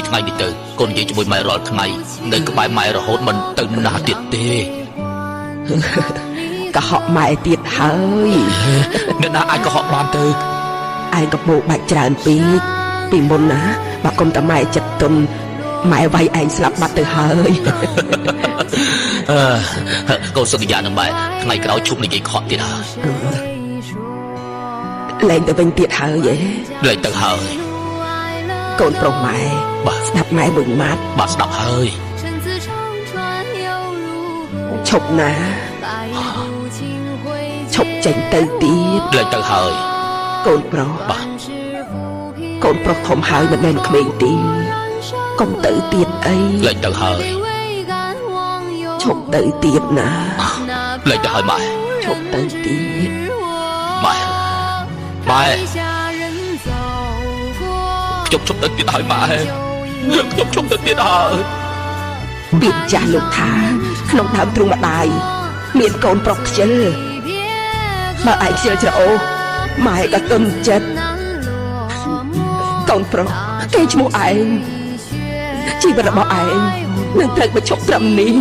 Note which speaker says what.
Speaker 1: ថ្ងៃនេះទៅកូននិយាយជាមួយម៉ែរាល់ថ្ងៃនៅក្បែរម៉ែរហូតមិនទៅណាទៀតទេ
Speaker 2: កុហកម៉ែទៀតហើយ
Speaker 1: អ្នកណាអាចកុហកបានទៅ
Speaker 2: ឯងក៏បោកបាច់ច្រើនពេកពីមុនណាបើគុំតែម៉ែចិត្តទុនម៉ែវាយឯងស្លាប់បាត់ទៅហើ
Speaker 1: យកូនសន្យានឹងម៉ែថ្ងៃក្រោយឈប់និយាយខកទៀតហើយ
Speaker 2: លែងទៅវិញទៀតហើយ
Speaker 1: លែងទៅហើ
Speaker 2: យកូនប្រុសម៉ែ
Speaker 1: បាទ
Speaker 2: ស្ដាប់ម៉ែមួយម៉ាត់
Speaker 1: បាទស្ដាប់ហើយ
Speaker 2: ឈប់ណាឈប់ចេញទៅទៀត
Speaker 1: លែងទៅហើយក
Speaker 2: ូនប្រុស
Speaker 1: បាទ
Speaker 2: កូនប្រុសធំហើយមិនមែនក្មេងទេកុំទៅទៀតអី
Speaker 1: លែងទៅហើយ
Speaker 2: ឈប់ទៅទៀតណា
Speaker 1: លែងទៅហើយម៉ែ
Speaker 2: ឈប់ទៅទៀត
Speaker 1: ម៉ែខ្ញុំឈប់ទៅទៀតហើយម៉ែខ្ញុំឈប់ទៅទៀតហើយ
Speaker 2: ពីចាស់លោកថាក្នុងដើមទ្រូងម្ដាយមានកូនប្រុសខ្ជិលបើឯងខ្ជិលច្រអូសម៉ែក៏ទុនចិត្តកូនប្រុសគេឈ្មោះឯងជីវិតរបស់ឯងនឹងត្រូវបញ្ឈប់ត្រឹមនេះ